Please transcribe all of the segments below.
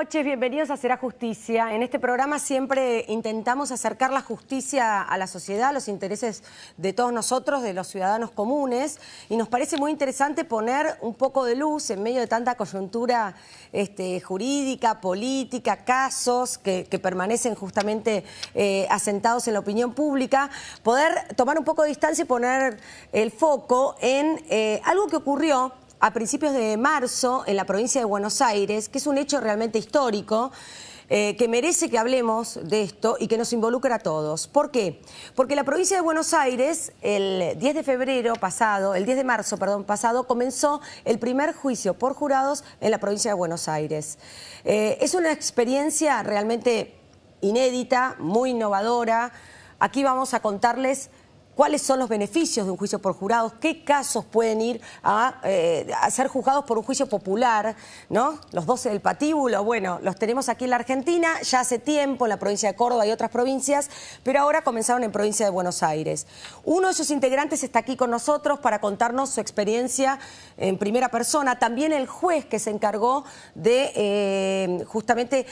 noches, bienvenidos a Será Justicia. En este programa siempre intentamos acercar la justicia a la sociedad, a los intereses de todos nosotros, de los ciudadanos comunes, y nos parece muy interesante poner un poco de luz en medio de tanta coyuntura jurídica, política, casos que permanecen justamente asentados en la opinión pública, poder tomar un poco de distancia y poner el foco en algo que ocurrió a principios de marzo en la provincia de Buenos Aires, que es un hecho realmente histórico, que merece que hablemos de esto y que nos involucra a todos. ¿Por qué? Porque la provincia de Buenos Aires, el 10 de marzo pasado, comenzó el primer juicio por jurados en la provincia de Buenos Aires. Es una experiencia realmente inédita, muy innovadora. Aquí vamos a contarles cuáles son los beneficios de un juicio por jurados, qué casos pueden ir a ser juzgados por un juicio popular, ¿no? Los 12 del patíbulo, bueno, los tenemos aquí en la Argentina, ya hace tiempo en la provincia de Córdoba y otras provincias, pero ahora comenzaron en provincia de Buenos Aires. Uno de sus integrantes está aquí con nosotros para contarnos su experiencia en primera persona. También el juez que se encargó de justamente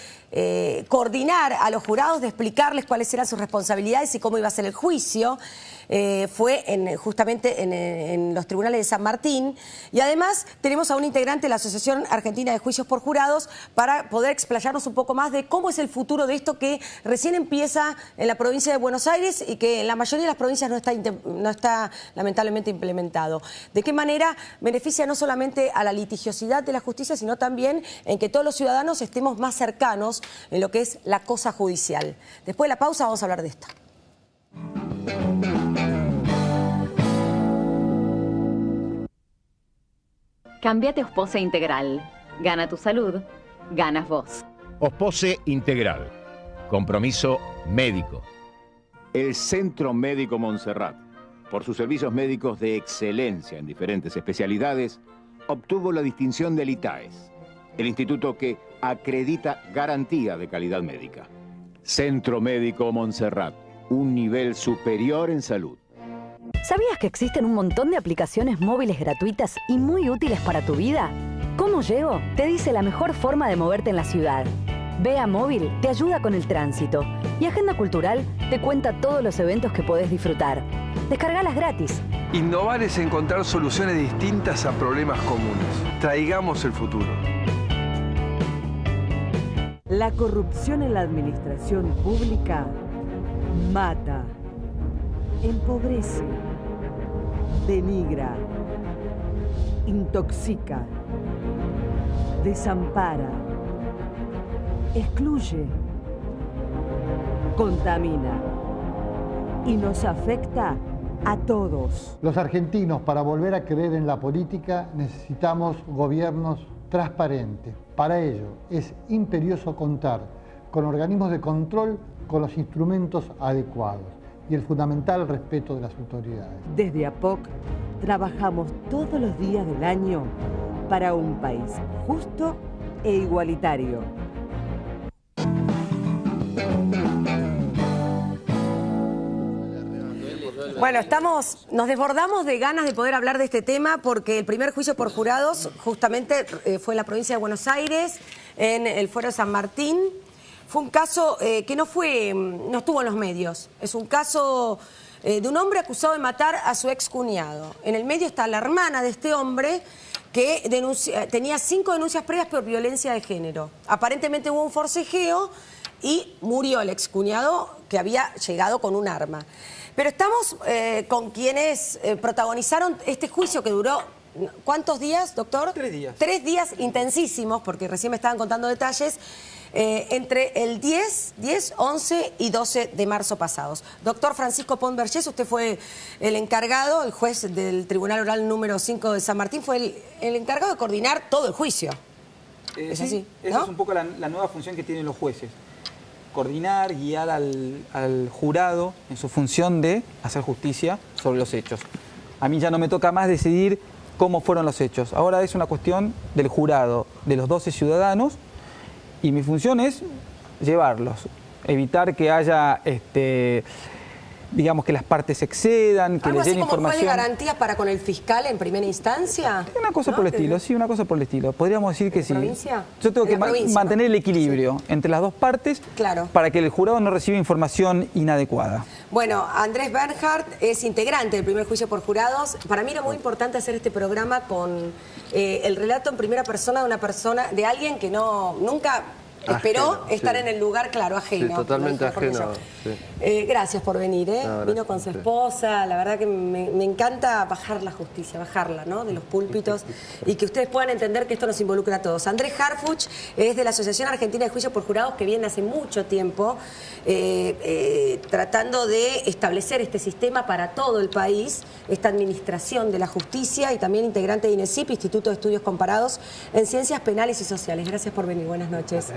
coordinar a los jurados, de explicarles cuáles eran sus responsabilidades y cómo iba a ser el juicio. Fue justamente en los tribunales de San Martín, y además tenemos a un integrante de la Asociación Argentina de Juicios por Jurados para poder explayarnos un poco más de cómo es el futuro de esto que recién empieza en la provincia de Buenos Aires y que en la mayoría de las provincias no está lamentablemente implementado. De qué manera beneficia no solamente a la litigiosidad de la justicia, sino también en que todos los ciudadanos estemos más cercanos en lo que es la cosa judicial. Después de la pausa vamos a hablar de esto. Cámbiate a Ospose Integral. Gana tu salud, ganas vos. Ospose Integral. Compromiso médico. El Centro Médico Montserrat, por sus servicios médicos de excelencia en diferentes especialidades, obtuvo la distinción del ITAES, el instituto que acredita garantía de calidad médica. Centro Médico Montserrat, un nivel superior en salud. ¿Sabías que existen un montón de aplicaciones móviles gratuitas y muy útiles para tu vida? ¿Cómo llego? Te dice la mejor forma de moverte en la ciudad. Vea Móvil te ayuda con el tránsito y Agenda Cultural te cuenta todos los eventos que podés disfrutar. Descargalas gratis. Innovar es encontrar soluciones distintas a problemas comunes. Traigamos el futuro. La corrupción en la administración pública mata, empobrece, denigra, intoxica, desampara, excluye, contamina y nos afecta a todos. Los argentinos, para volver a creer en la política, necesitamos gobiernos transparentes. Para ello es imperioso contar con organismos de control con los instrumentos adecuados y el fundamental respeto de las autoridades. Desde APOC trabajamos todos los días del año para un país justo e igualitario. Bueno, nos desbordamos de ganas de poder hablar de este tema porque el primer juicio por jurados justamente fue en la provincia de Buenos Aires, en el Fuero de San Martín. Fue un caso que no estuvo en los medios. Es un caso de un hombre acusado de matar a su excuñado. En el medio está la hermana de este hombre que tenía 5 denuncias previas por violencia de género. Aparentemente hubo un forcejeo y murió el excuñado que había llegado con un arma. Pero estamos con quienes protagonizaron este juicio que duró, ¿cuántos días, doctor? 3 días. 3 días intensísimos, porque recién me estaban contando detalles, entre el 10, 11 y 12 de marzo pasados. Doctor Francisco Pont Vergés, usted fue el encargado, el juez del Tribunal Oral número 5 de San Martín, fue el encargado de coordinar todo el juicio. ¿Es sí, así? esa ¿no? es un poco la nueva función que tienen los jueces. Coordinar, guiar al jurado en su función de hacer justicia sobre los hechos. A mí ya no me toca más decidir cómo fueron los hechos. Ahora es una cuestión del jurado, de los 12 ciudadanos, y mi función es llevarlos, evitar que haya digamos, que las partes excedan, que ¿Algo les así den como juez de información. garantías para con el fiscal en primera instancia? Una cosa ¿No? por el estilo, sí, una cosa por el estilo. Podríamos decir que sí. ¿Provincia? Yo tengo En que la provincia, mantener ¿no? el equilibrio entre las dos partes Claro. para que el jurado no reciba información inadecuada. Bueno, Andrés Bernhardt es integrante del primer juicio por jurados. Para mí era muy importante hacer este programa con el relato en primera persona de alguien que nunca esperó Ajeno, estar sí. en el lugar, claro, ajeno. Sí, totalmente Mejor que ajeno, yo. sí. Gracias por venir, ¿eh? No, gracias Vino con su a usted. esposa, la verdad que me encanta bajar la justicia, bajarla, ¿no? De los púlpitos y que ustedes puedan entender que esto nos involucra a todos. Andrés Harfuch es de la Asociación Argentina de Juicios por Jurados, que viene hace mucho tiempo tratando de establecer este sistema para todo el país, esta administración de la justicia, y también integrante de INESIP, Instituto de Estudios Comparados en Ciencias Penales y Sociales. Gracias por venir, buenas noches.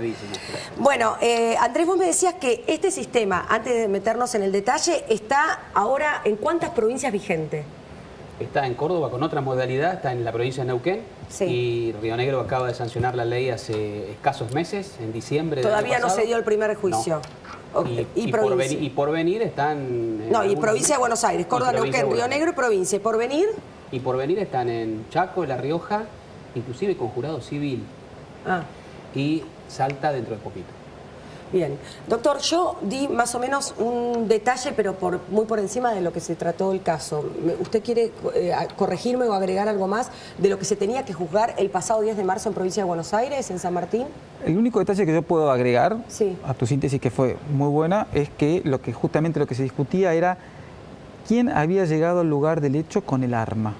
Bueno, Andrés, vos me decías que este sistema, antes de meternos en el detalle, está ahora en ¿cuántas provincias vigente? Está en Córdoba con otra modalidad, está en la provincia de Neuquén. Sí. Y Río Negro acaba de sancionar la ley hace escasos meses, en diciembre del Todavía año no pasado. se dio el primer juicio. No. Ok. Y provincia. por venir están... No, y provincia de Buenos Aires, Córdoba, Neuquén, Río Negro y provincia. ¿Y por venir? Y por venir están en Chaco, La Rioja, inclusive con jurado civil. Ah. Y Salta dentro de poquito. Bien. Doctor, yo di más o menos un detalle, pero muy por encima de lo que se trató el caso. ¿Usted quiere corregirme o agregar algo más de lo que se tenía que juzgar el pasado 10 de marzo en provincia de Buenos Aires, en San Martín? El único detalle que yo puedo agregar Sí. a tu síntesis, que fue muy buena, es que justamente lo que se discutía era quién había llegado al lugar del hecho con el arma.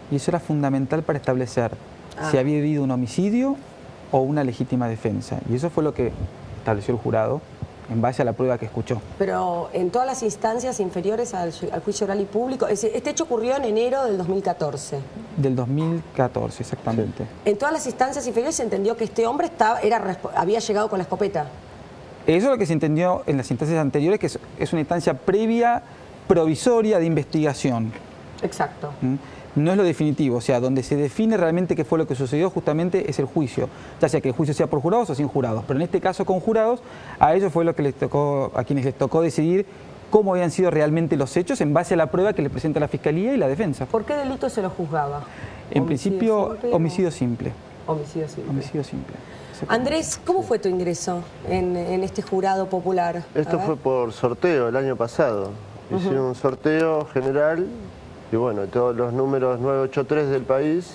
Y eso era fundamental para establecer si había habido un homicidio o una legítima defensa. Y eso fue lo que estableció el jurado en base a la prueba que escuchó. Pero en todas las instancias inferiores al juicio oral y público, es decir, este hecho ocurrió en enero del 2014. Del 2014, exactamente. En todas las instancias inferiores se entendió que este hombre había llegado con la escopeta. Eso es lo que se entendió en las instancias anteriores, que es una instancia previa, provisoria de investigación. Exacto. No es lo definitivo, o sea, donde se define realmente qué fue lo que sucedió justamente es el juicio, ya sea que el juicio sea por jurados o sin jurados, pero en este caso con jurados, a ellos fue lo que les tocó, a quienes les tocó decidir cómo habían sido realmente los hechos en base a la prueba que le presenta la Fiscalía y la defensa. ¿Por qué delito se lo juzgaba? En principio, homicidio simple. Homicidio simple. Homicidio simple. Andrés, ¿cómo fue tu ingreso en este jurado popular? Esto fue por sorteo el año pasado. Hicieron un sorteo general y bueno, todos los números 983 del país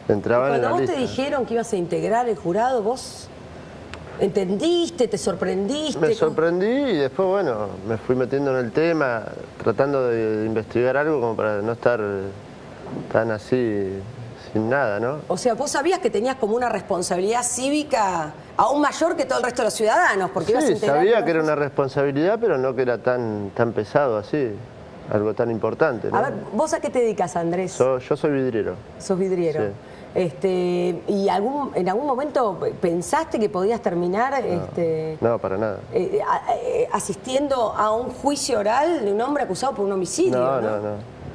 entraban en la Cuando vos lista. te dijeron que ibas a integrar el jurado, ¿vos entendiste, te sorprendiste? Me sorprendí y después, bueno, me fui metiendo en el tema, tratando de investigar algo como para no estar tan así, sin nada, ¿no? O sea, vos sabías que tenías como una responsabilidad cívica aún mayor que todo el resto de los ciudadanos, porque ibas a Sí, integrar... sabía que era una responsabilidad, pero no que era tan pesado así, algo tan importante, ¿no? A ver, ¿vos a qué te dedicas, Andrés? Yo soy vidriero. Sos vidriero. Sí. ¿Y en algún momento pensaste que podías terminar No, para nada. asistiendo a un juicio oral de un hombre acusado por un homicidio? No,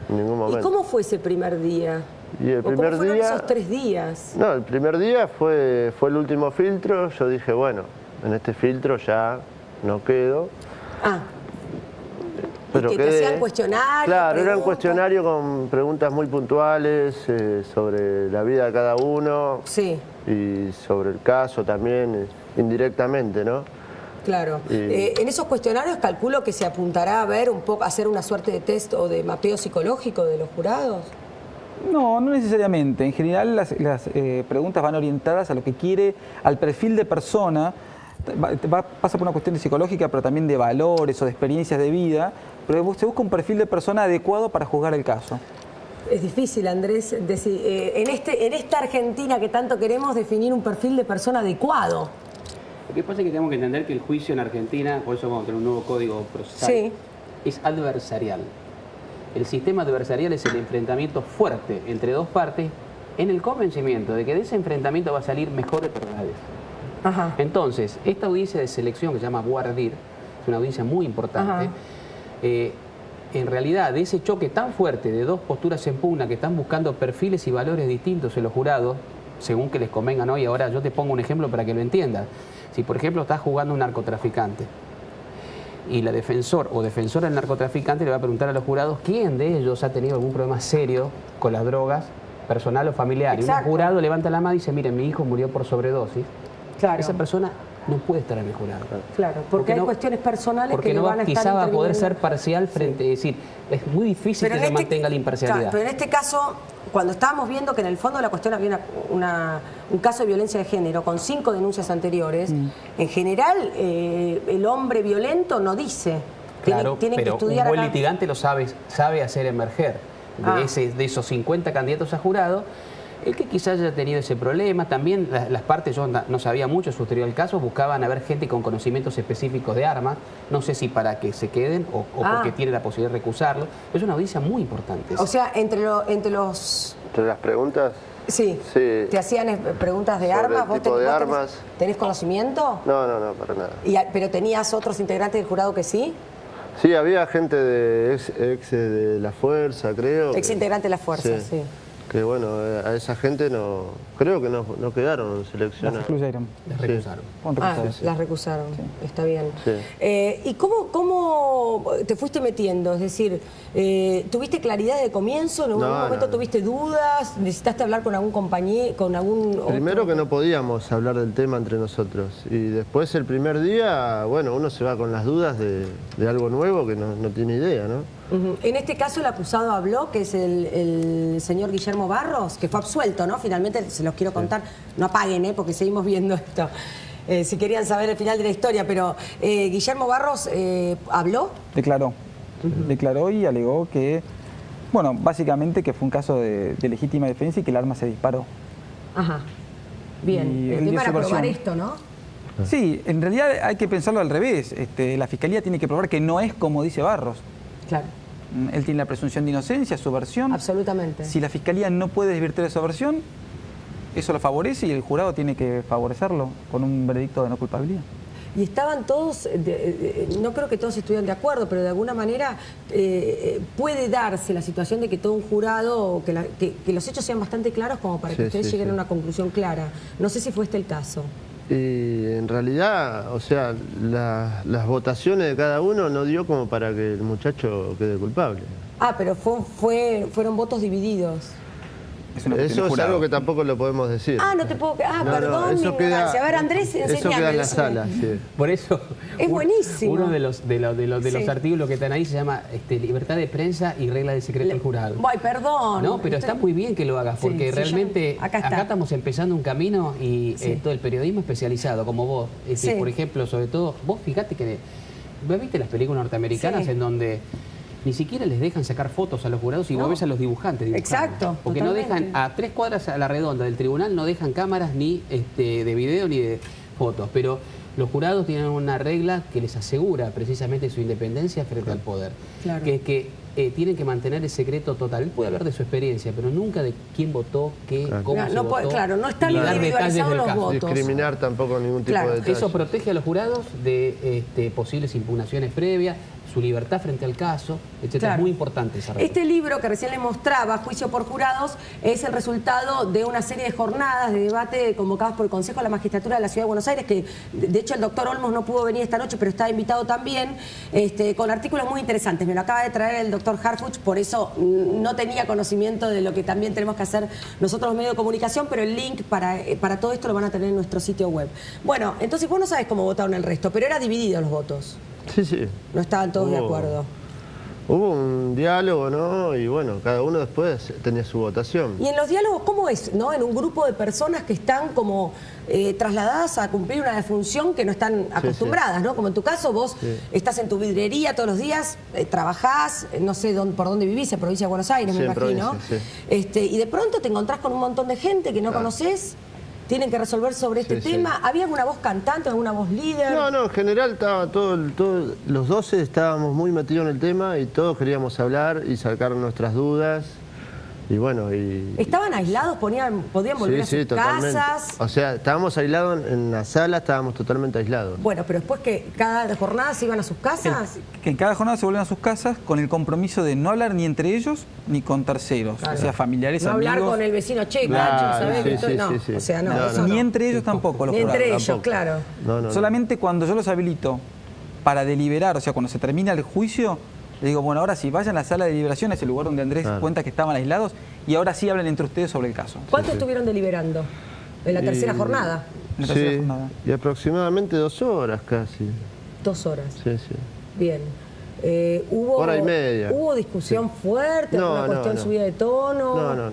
en ningún momento. ¿Y cómo fue ese primer día? Y el ¿O cómo primer fueron día... esos 3 días? No, el primer día fue el último filtro. Yo dije, bueno, en este filtro ya no quedo. Ah. Pero ¿Y que te hacían cuestionarios? Claro, era un preguntas? cuestionario con preguntas muy puntuales sobre la vida de cada uno. Sí. Y sobre el caso también, indirectamente, ¿no? Claro. En esos cuestionarios calculo que se apuntará a ver un poco, a hacer una suerte de test o de mapeo psicológico de los jurados. No, no necesariamente. En general las preguntas van orientadas a lo que quiere, al perfil de persona. Pasa por una cuestión de psicológica, pero también de valores o de experiencias de vida. Pero se busca un perfil de persona adecuado para juzgar el caso. Es difícil, Andrés, decir, en esta Argentina que tanto queremos, definir un perfil de persona adecuado. Lo que pasa es que tenemos que entender que el juicio en Argentina, por eso vamos a tener un nuevo código procesal, Sí. es adversarial. El sistema adversarial es el enfrentamiento fuerte entre dos partes en el convencimiento de que de ese enfrentamiento va a salir mejores verdades. Ajá. Entonces, esta audiencia de selección que se llama voir dire, es una audiencia muy importante, en realidad de ese choque tan fuerte de dos posturas en pugna que están buscando perfiles y valores distintos en los jurados, según que les convenga, ¿no? Y ahora yo te pongo un ejemplo para que lo entiendas. Si por ejemplo estás jugando un narcotraficante y la defensor o defensora del narcotraficante le va a preguntar a los jurados quién de ellos ha tenido algún problema serio con las drogas, personal o familiar. Exacto. Y un jurado levanta la mano y dice, mire, mi hijo murió por sobredosis. Claro. Esa persona no puede estar en el jurado. Claro, porque hay cuestiones personales porque que no van a estar quizá va a poder interviniendo. ser parcial frente, es decir, es muy difícil que se mantenga la imparcialidad. Claro, pero en este caso, cuando estábamos viendo que en el fondo de la cuestión había un caso de violencia de género con 5 denuncias anteriores, en general el hombre violento no dice. Claro, tienen pero que estudiar un buen acá. litigante lo sabe hacer emerger de esos 50 candidatos a jurado. El que quizás haya tenido ese problema, también las partes, yo no sabía mucho su teoría del caso, buscaban a ver gente con conocimientos específicos de armas, no sé si para que se queden o porque tiene la posibilidad de recusarlo. Es una audiencia muy importante. O sea, entre los... ¿Entre las preguntas? Sí. ¿Te hacían preguntas de Sobre armas? el tipo de armas. ¿Tenés conocimiento? No, para nada. ¿Pero tenías otros integrantes del jurado que sí? Sí, había gente de ex de la Fuerza, creo. Ex integrante de la Fuerza, sí. Que bueno, a esa gente creo que no quedaron seleccionados. Las excluyeron. Las recusaron. Las recusaron, está bien. Sí. ¿Y cómo te fuiste metiendo? Es decir, ¿tuviste claridad de comienzo? ¿En algún momento tuviste dudas? ¿Necesitaste hablar con algún compañero, con algún Primero que no podíamos hablar del tema entre nosotros. Y después el primer día, bueno, uno se va con las dudas de algo nuevo que no tiene idea, ¿no? En este caso el acusado habló, que es el señor Guillermo Barros, que fue absuelto, ¿no? Finalmente, se los quiero contar, no apaguen, porque seguimos viendo esto. Si querían saber el final de la historia, pero Guillermo Barros habló. Declaró y alegó que, bueno, básicamente que fue un caso de legítima defensa y que el arma se disparó. Ajá. Bien, el tema era probar esto, ¿no? Sí, en realidad hay que pensarlo al revés. La Fiscalía tiene que probar que no es como dice Barros. Claro. Él tiene la presunción de inocencia, su versión. Absolutamente. Si la Fiscalía no puede desvirtuar esa versión, eso lo favorece y el jurado tiene que favorecerlo con un veredicto de no culpabilidad. Y estaban todos, no creo que todos estuvieran de acuerdo, pero de alguna manera puede darse la situación de que todo un jurado, que los hechos sean bastante claros como para que ustedes lleguen a una conclusión clara. No sé si fue este el caso. Y en realidad, o sea, las votaciones de cada uno no dio como para que el muchacho quede culpable. Pero fueron votos divididos. Eso es algo que tampoco lo podemos decir. No te puedo... perdón, eso mi queda, ignorancia. A ver, Andrés, enséñame. Eso queda en la sala, sí. Por eso... Es buenísimo. Uno de los artículos que están ahí se llama libertad de prensa y regla de secreto del jurado. Ay, perdón. No, pero está muy bien que lo hagas, porque realmente acá estamos empezando un camino y todo el periodismo especializado, como vos. Por ejemplo, sobre todo, vos fíjate que... ¿Vos viste las películas norteamericanas en donde ni siquiera les dejan sacar fotos a los jurados y vos ves a los dibujantes dibujando? Exacto. Porque totalmente. no dejan, a 3 cuadras a la redonda del tribunal, no dejan cámaras ni de video ni de fotos. Pero los jurados tienen una regla que les asegura precisamente su independencia frente al poder. Claro. Que es que tienen que mantener el secreto total. Él puede hablar de su experiencia, pero nunca de quién votó, qué, cómo se votó. No están ni dar detalles individualizados del los caso. votos. Discriminar tampoco ningún tipo de detalle. Eso protege a los jurados de posibles impugnaciones previas, su libertad frente al caso, etc. Claro. Es muy importante esa regla. Este libro que recién le mostraba, Juicio por Jurados, es el resultado de una serie de jornadas de debate convocadas por el Consejo de la Magistratura de la Ciudad de Buenos Aires, que de hecho el doctor Olmos no pudo venir esta noche, pero está invitado también, con artículos muy interesantes. Me lo acaba de traer el doctor Harfuch, por eso no tenía conocimiento de lo que también tenemos que hacer nosotros los medios de comunicación, pero el link para todo esto lo van a tener en nuestro sitio web. Bueno, entonces vos no sabés cómo votaron el resto, pero era dividido los votos. Sí. No estaban todos de acuerdo. Hubo un diálogo, ¿no? Y bueno, cada uno después tenía su votación. Y en los diálogos, ¿cómo es, no? En un grupo de personas que están como trasladadas a cumplir una función que no están acostumbradas, ¿no? Como en tu caso, vos estás en tu vidrería todos los días, trabajás, no sé por dónde vivís, en provincia de Buenos Aires, me imagino. Y de pronto te encontrás con un montón de gente que no conocés. Tienen que resolver sobre este tema. ¿Había alguna voz cantante, alguna voz líder? No, en general estaba los 12 estábamos muy metidos en el tema y todos queríamos hablar y sacar nuestras dudas. Y bueno, ¿Estaban aislados? ¿Podían volver a sus casas? O sea, estábamos aislados en la sala, estábamos totalmente aislados. Bueno, pero después que cada jornada se iban a sus casas. Que en cada jornada se vuelven a sus casas con el compromiso de no hablar ni entre ellos ni con terceros, o sea, familiares, no amigos. hablar con el vecino, ¿sabes? O sea, no. Ni entre ellos tampoco los Ni jurados. entre ellos, claro. No. Solamente cuando yo los habilito para deliberar, o sea, cuando se termina el juicio, le digo, bueno, ahora sí, vayan a la sala de deliberación, es el lugar donde Andrés cuenta que estaban aislados, y ahora sí hablen entre ustedes sobre el caso. ¿Cuánto estuvieron deliberando? En la tercera jornada. En la tercera jornada. Y aproximadamente 2 horas casi. 2 horas. Sí, sí. Bien. ¿Hubo, hora y media. ¿Hubo discusión fuerte? ¿Alguna cuestión subida de tono?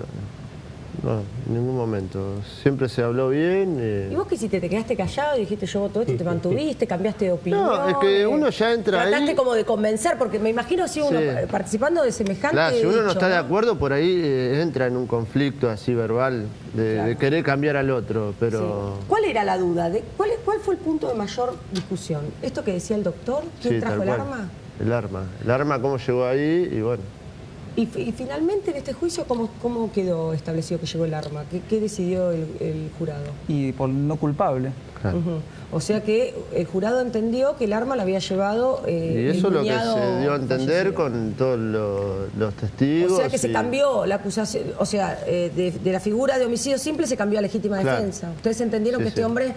No, en ningún momento. Siempre se habló bien. ¿Y vos qué hiciste? ¿Te quedaste callado y dijiste yo voto esto? ¿Te mantuviste? ¿Cambiaste de opinión? No, es que uno ya entra ahí... Trataste como de convencer, porque me imagino si uno participando de semejante Claro, si uno no hecho, está de acuerdo, por ahí entra en un conflicto así verbal de querer cambiar al otro, pero... Sí. ¿Cuál era la duda? ¿Cuál fue el punto de mayor discusión? ¿Esto que decía el doctor? ¿Quién trajo el arma? El arma. El arma, cómo llegó ahí y bueno... Y finalmente en este juicio, ¿cómo quedó establecido que llegó el arma? ¿Qué decidió el jurado? Y por no culpable. Claro. O sea que el jurado entendió que el arma la había llevado y eso es lo que se dio a entender con todos los testigos. O sea que se cambió la acusación, o sea, de la figura de homicidio simple se cambió a legítima defensa. ¿Ustedes entendieron que este hombre...?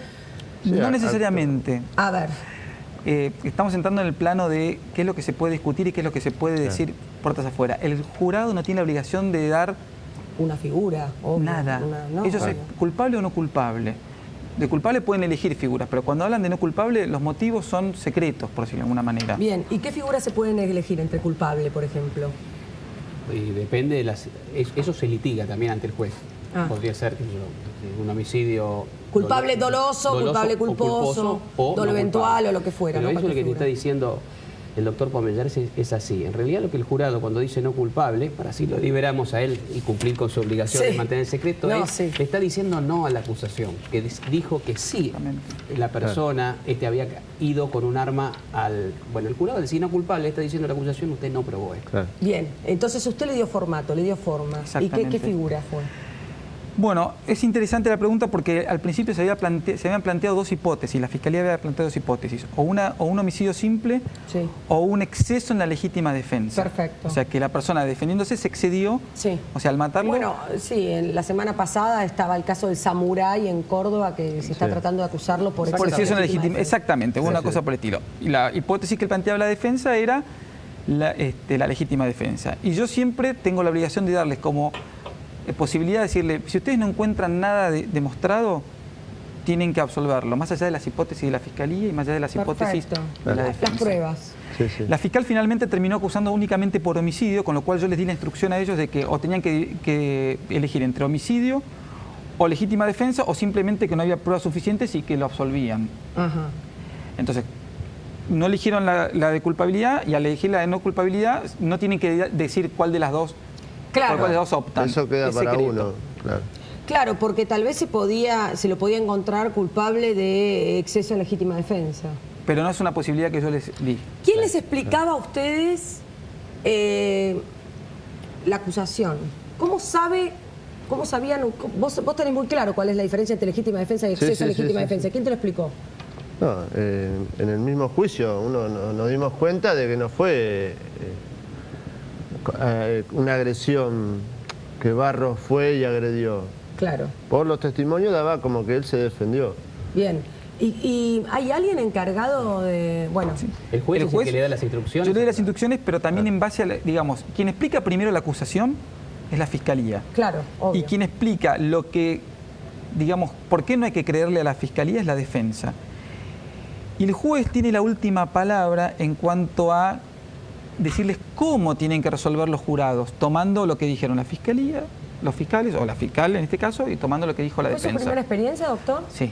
No necesariamente. A ver. Estamos entrando en el plano de qué es lo que se puede discutir y qué es lo que se puede decir puertas afuera. El jurado no tiene la obligación de dar... Una figura. Nada. Ellos es culpable o no culpable. De culpable pueden elegir figuras, pero cuando hablan de no culpable, los motivos son secretos, por decirlo de alguna manera. Bien, ¿y qué figuras se pueden elegir entre culpable, por ejemplo? Y depende de las... Eso se litiga también ante el juez. Podría ser un homicidio... Culpable doloso, culpable culposo, dolo eventual o lo que fuera. Pero eso es lo que te está diciendo el doctor Pomellar, es así. En realidad lo que el jurado cuando dice no culpable, para así lo liberamos a él y cumplir con su obligación de mantener el secreto, le está diciendo no a la acusación, que dijo que sí, la persona había ido con un arma al... Bueno, el jurado al decir no culpable está diciendo a la acusación, usted no probó esto. Claro. Bien, entonces usted le dio formato, le dio forma. ¿Y qué figura fue? Bueno, es interesante la pregunta porque al principio se habían planteado 2 hipótesis, la Fiscalía había planteado 2 hipótesis, o un homicidio simple o un exceso en la legítima defensa. Perfecto. O sea, que la persona defendiéndose se excedió, o sea, al matarlo... Bueno, sí, la semana pasada estaba el caso del samurái en Córdoba que se está tratando de acusarlo por exceso en la legítima defensa. Exactamente, una cosa por el estilo. Y la hipótesis que planteaba la defensa era la legítima defensa. Y yo siempre tengo la obligación de darles como... posibilidad de decirle, si ustedes no encuentran nada demostrado, tienen que absolverlo, más allá de las hipótesis de la Fiscalía y más allá de las hipótesis de la defensa. Las pruebas. La fiscal finalmente terminó acusando únicamente por homicidio, con lo cual yo les di la instrucción a ellos de que o tenían que elegir entre homicidio o legítima defensa o simplemente que no había pruebas suficientes y que lo absolvían. Entonces, no eligieron la de culpabilidad y al elegir la de no culpabilidad no tienen que decir cuál de las dos. Claro. ¿Por cuál de los optan? Eso queda para uno, claro. Claro, porque tal vez se lo podía encontrar culpable de exceso en legítima defensa. Pero no es una posibilidad que yo les di. ¿Quién les explicaba a ustedes la acusación? ¿Cómo sabían? Vos tenés muy claro cuál es la diferencia entre legítima defensa y exceso en legítima defensa. ¿Quién te lo explicó? No, en el mismo juicio nos dimos cuenta de que no fue... una agresión que Barros fue y agredió. Claro. Por los testimonios daba como que él se defendió. Bien. ¿Y hay alguien encargado de...? Bueno, el juez es el que le da las instrucciones. Yo le doy las instrucciones, pero también en base a, digamos, quien explica primero la acusación es la Fiscalía. Claro, obvio. Y quien explica lo que, digamos, por qué no hay que creerle a la Fiscalía es la defensa. Y el juez tiene la última palabra en cuanto a decirles cómo tienen que resolver los jurados, tomando lo que dijeron la Fiscalía, los fiscales, o la fiscal en este caso, y tomando lo que dijo la defensa. ¿Fue su primera experiencia, doctor? Sí.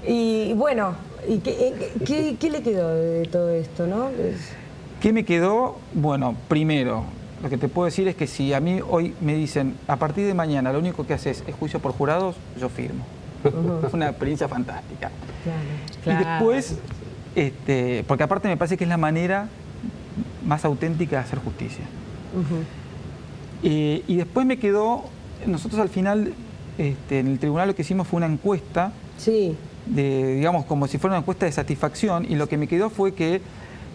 Y bueno, ¿qué le quedó de todo esto, no? ¿Qué me quedó? Bueno, primero, lo que te puedo decir es que si a mí hoy me dicen, a partir de mañana lo único que haces es juicio por jurados, yo firmo. Fue una experiencia fantástica. Claro. Y después, porque aparte me parece que es la manera más auténtica de hacer justicia. Y después me quedó, nosotros al final, en el tribunal lo que hicimos fue una encuesta, digamos, como si fuera una encuesta de satisfacción, y lo que me quedó fue que,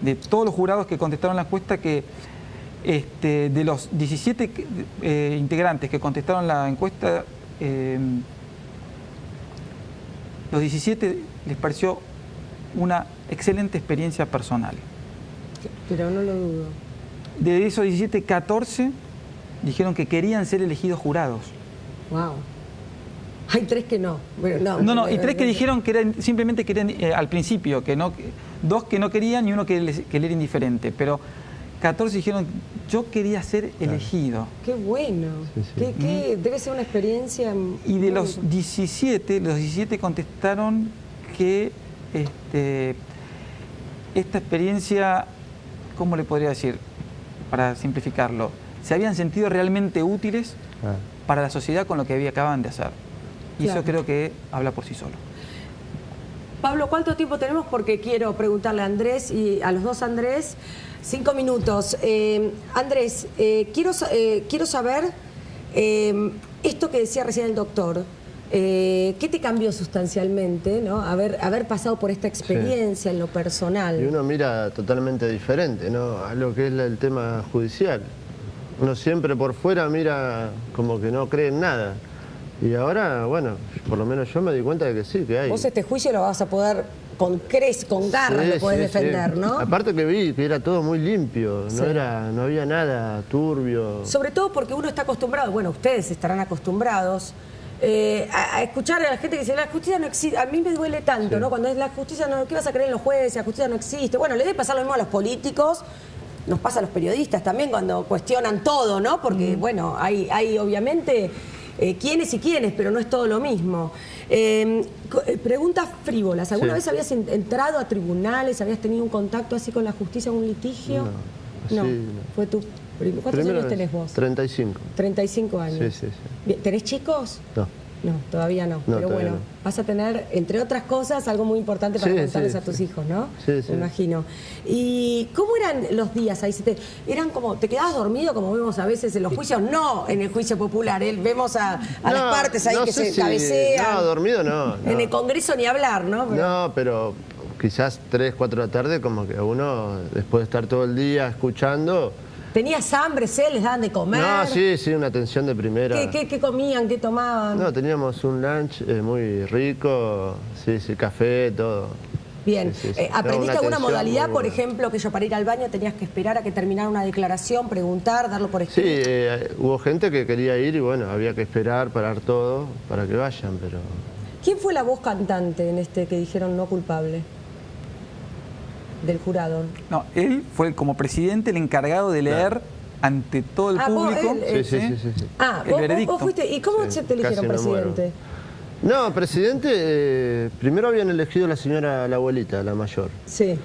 de todos los jurados que contestaron la encuesta, que de los 17 integrantes que contestaron la encuesta, los 17 les pareció una excelente experiencia personal. Pero no lo dudo. De esos 17, 14 dijeron que querían ser elegidos jurados. Wow. Hay 3 que no. Bueno, No, y 3 que dijeron que simplemente querían al principio, que no, 2 que no querían y 1 que le era indiferente. Pero 14 dijeron, yo quería ser elegido. Qué bueno. Sí. Debe ser una experiencia. Y de los 17 contestaron que esta experiencia, ¿cómo le podría decir? Para simplificarlo, se habían sentido realmente útiles para la sociedad con lo que acaban de hacer. Y eso creo que habla por sí solo. Pablo, ¿cuánto tiempo tenemos? Porque quiero preguntarle a Andrés y a los dos Andrés. 5 minutos. Andrés, quiero saber esto que decía recién el doctor. ¿Qué te cambió sustancialmente, ¿no? Haber pasado por esta experiencia en lo personal? Y uno mira totalmente diferente, ¿no? A lo que es el tema judicial. Uno siempre por fuera mira como que no cree en nada. Y ahora, bueno, por lo menos yo me di cuenta de que sí, que hay. Vos este juicio lo vas a poder, con garra lo podés defender, ¿no? Aparte que vi que era todo muy limpio, no había nada turbio. Sobre todo porque uno está acostumbrado, bueno, ustedes estarán acostumbrados a escuchar a la gente que dice, la justicia no existe. A mí me duele tanto, ¿no? Cuando es la justicia, no, ¿qué vas a creer en los jueces? La justicia no existe. Bueno, le debe pasar lo mismo a los políticos, nos pasa a los periodistas también cuando cuestionan todo, ¿no? Porque, bueno, hay obviamente quiénes y quiénes, pero no es todo lo mismo. Preguntas frívolas. ¿Alguna vez habías entrado a tribunales? ¿Habías tenido un contacto así con la justicia, un litigio? No. Fue tu... ¿Cuántos años tenés vos? 35. 35 años. Sí. Bien, ¿tenés chicos? No. No, todavía no. Pero bueno, vas a tener, entre otras cosas, algo muy importante para contarles a tus hijos, ¿no? Sí. Me imagino. ¿Y cómo eran los días ahí? ¿Eran como, te quedabas dormido como vemos a veces en los juicios? No en el juicio popular, vemos a las partes ahí que se cabecean. No, dormido no. En el Congreso ni hablar, ¿no? No, pero quizás 3, 4 de la tarde, como que uno, después de estar todo el día escuchando... ¿Tenías hambre, les daban de comer? No, sí, una atención de primera. ¿Qué comían, qué tomaban? No, teníamos un lunch muy rico, café, todo. Bien, ¿aprendiste alguna modalidad, por ejemplo, que yo para ir al baño tenías que esperar a que terminara una declaración, preguntar, darlo por escrito? Sí, hubo gente que quería ir y bueno, había que esperar, parar todo para que vayan, pero... ¿Quién fue la voz cantante en este que dijeron no culpable? Del jurado. No, él fue como presidente el encargado de leer ante todo el público el veredicto. Vos fuiste, ¿y cómo se te eligieron presidente? No, presidente, primero habían elegido a la señora, la abuelita, la mayor. Sí.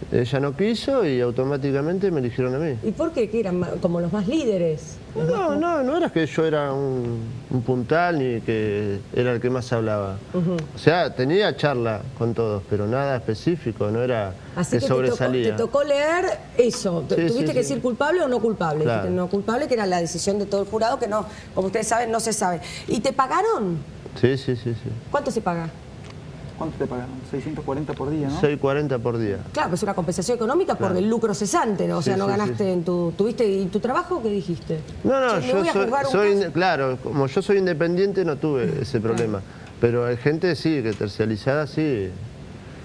Ella no quiso y automáticamente me eligieron a mí. ¿Y por qué? ¿Que eran como los más líderes? No era que yo era un puntal ni que era el que más hablaba. O sea, tenía charla con todos, pero nada específico, no era que sobresalía. Te tocó leer eso. ¿Tuviste que decir culpable o no culpable? Claro. Dijiste no culpable, que era la decisión de todo el jurado, que no, como ustedes saben, no se sabe. ¿Y te pagaron? Sí. ¿Cuánto se paga? ¿Cuánto te pagaron? 640 por día, ¿no? 640 por día. Claro, pues una compensación económica por el lucro cesante, ¿no? O sea, no ganaste en tu... ¿Tuviste y tu trabajo qué dijiste? No, yo claro, como yo soy independiente no tuve ese problema. Pero hay gente sí, que terciarizada sí.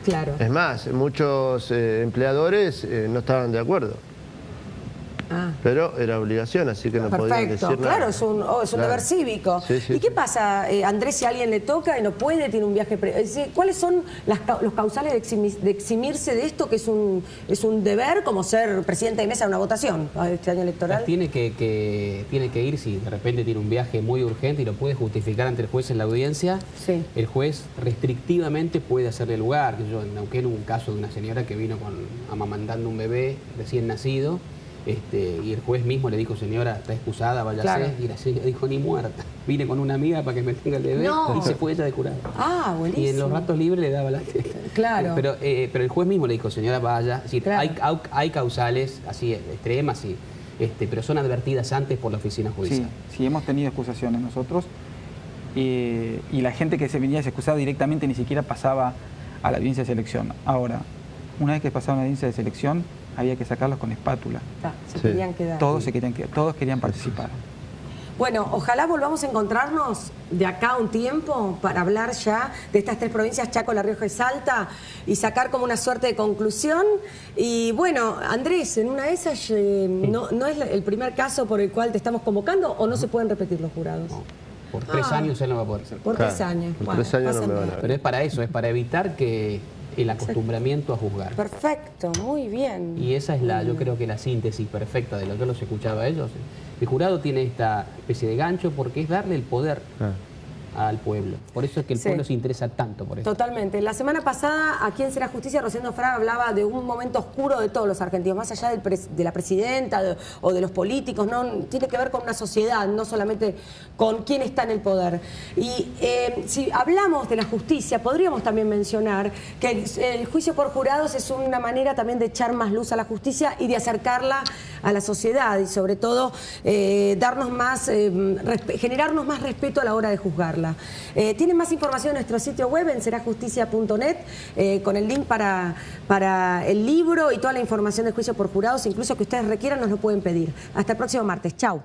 Claro. Es más, muchos empleadores no estaban de acuerdo. Pero era obligación, así que no podían decir nada. Claro, es un deber cívico. ¿Y qué pasa, Andrés, si a alguien le toca y no puede, tiene un viaje... ¿Cuáles son los causales de eximirse de esto, que es un deber, como ser presidente de mesa de una votación este año electoral? Tiene que ir, si de repente tiene un viaje muy urgente y lo puede justificar ante el juez en la audiencia, el juez restrictivamente puede hacerle lugar. Yo en Neuquén hubo un caso de una señora que vino amamantando un bebé recién nacido, y el juez mismo le dijo, señora, está excusada, váyase. Y la señora dijo, ni muerta. Vine con una amiga para que me tenga el bebé y se fue ella de jurado. Ah, buenísimo. Y en los ratos libres le daba la... Claro. Pero el juez mismo le dijo, señora, vaya. Sí, hay causales así extremas, sí, pero son advertidas antes por la oficina judicial. Sí, hemos tenido excusaciones nosotros. Y la gente que se venía a excusar directamente ni siquiera pasaba a la audiencia de selección. Ahora, una vez que pasaba a la audiencia de selección, había que sacarlos con espátula. Se querían quedar. Todos querían participar. Bueno, ojalá volvamos a encontrarnos de acá a un tiempo para hablar ya de estas 3 provincias, Chaco, La Rioja y Salta, y sacar como una suerte de conclusión. Y bueno, Andrés, en una de esas, ¿no es el primer caso por el cual te estamos convocando o no se pueden repetir los jurados? No, por 3 años él no va a poder ser. Por 3 años. Por 3 años no me van a ver. Pero es para eso, es para evitar que el acostumbramiento a juzgar. Perfecto, muy bien. Y esa es yo creo que la síntesis perfecta de lo que yo los escuchaba a ellos. El jurado tiene esta especie de gancho porque es darle el poder al pueblo. Por eso es que el pueblo se interesa tanto por eso. Totalmente. La semana pasada, aquí en Será Justicia, Rosendo Fraga hablaba de un momento oscuro de todos los argentinos, más allá de la presidenta o de los políticos, ¿no? Tiene que ver con una sociedad, no solamente con quién está en el poder. Y si hablamos de la justicia, podríamos también mencionar que el juicio por jurados es una manera también de echar más luz a la justicia y de acercarla a la sociedad y sobre todo darnos más, generarnos más respeto a la hora de juzgarla. Tienen más información en nuestro sitio web en serajusticia.net con el link para el libro y toda la información del juicio por jurados, incluso que ustedes requieran nos lo pueden pedir. Hasta el próximo martes. Chau.